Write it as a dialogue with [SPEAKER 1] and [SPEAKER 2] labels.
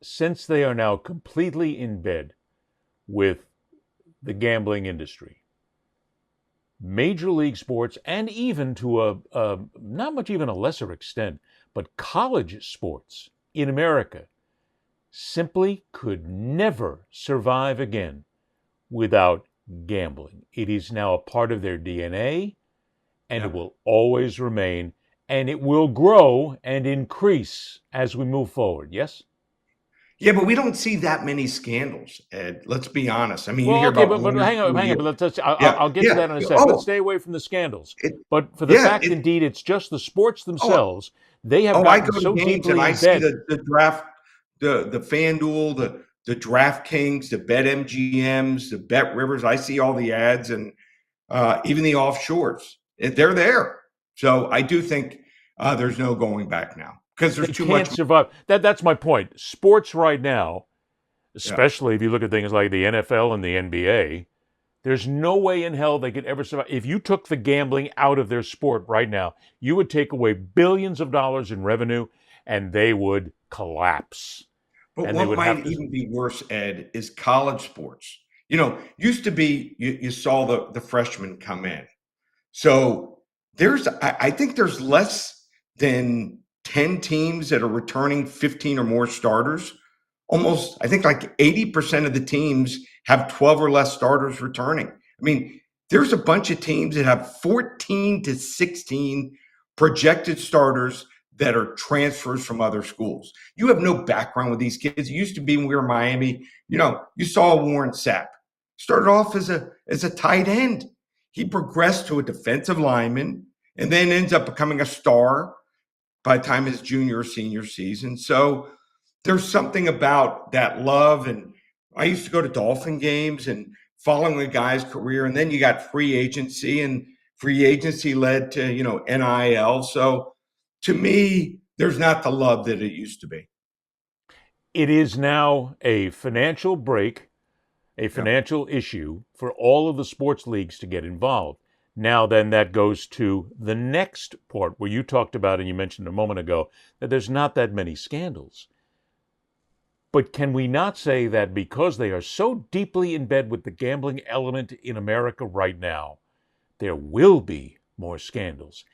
[SPEAKER 1] since they are now completely in bed with the gambling industry, Major League sports, and even to a not much even a lesser extent, but college sports in America simply could never survive again without gambling. It is now a part of their DNA, and it
[SPEAKER 2] Yeah.
[SPEAKER 1] will always remain, and it will grow and increase as we move forward. Yes?
[SPEAKER 2] Yeah, but we don't see that many scandals, Ed. Let's be honest. I mean, you
[SPEAKER 1] Well,
[SPEAKER 2] hear
[SPEAKER 1] okay,
[SPEAKER 2] about
[SPEAKER 1] but
[SPEAKER 2] one or two a
[SPEAKER 1] hang on.
[SPEAKER 2] year.
[SPEAKER 1] But
[SPEAKER 2] Yeah,
[SPEAKER 1] I'll get to
[SPEAKER 2] yeah.
[SPEAKER 1] that in a sec. Let's
[SPEAKER 2] Oh,
[SPEAKER 1] stay away from the scandals.
[SPEAKER 2] it,
[SPEAKER 1] But for the
[SPEAKER 2] yeah.
[SPEAKER 1] fact, indeed, it's just the sports
[SPEAKER 2] Oh,
[SPEAKER 1] themselves. They have
[SPEAKER 2] I
[SPEAKER 1] gotten
[SPEAKER 2] go to
[SPEAKER 1] so
[SPEAKER 2] games and
[SPEAKER 1] deeply
[SPEAKER 2] I
[SPEAKER 1] in
[SPEAKER 2] see
[SPEAKER 1] bed.
[SPEAKER 2] the draft, the FanDuel, the DraftKings, the Bet MGMs, the Bet Rivers. I see all the ads and even the offshores. They're there. So I do think there's no going back now because there's
[SPEAKER 1] They
[SPEAKER 2] too much.
[SPEAKER 1] can't survive. That's my point. Sports right now,
[SPEAKER 2] Yeah.
[SPEAKER 1] especially if you look at things like the NFL and the NBA, there's no way in hell they could ever survive. If you took the gambling out of their sport right now, you would take away billions of dollars in revenue, and they would collapse.
[SPEAKER 2] But
[SPEAKER 1] And they
[SPEAKER 2] what
[SPEAKER 1] would have
[SPEAKER 2] might
[SPEAKER 1] to.
[SPEAKER 2] even be worse, Ed, is college sports. Used to be you saw the freshmen come in. So I think there's less than 10 teams that are returning 15 or more starters. Almost, I think like 80% of the teams have 12 or less starters returning. I mean, there's a bunch of teams that have 14 to 16 projected starters that are transfers from other schools. You have no background with these kids. It used to be when we were in Miami, you saw Warren Sapp. Started off as a tight end. He progressed to a defensive lineman and then ends up becoming a star by the time his junior or senior season. So there's something about that love. And I used to go to Dolphin games and following a guy's career. And then you got free agency, and free agency led to, NIL. So to me, there's not the love that it used to be.
[SPEAKER 1] It is now a financial break, a
[SPEAKER 2] Yeah.
[SPEAKER 1] financial issue for all of the sports leagues to get involved. Now, then, that goes to the next part where you talked about, and you mentioned a moment ago, that there's not that many scandals. But can we not say that because they are so deeply in bed with the gambling element in America right now, there will be more scandals?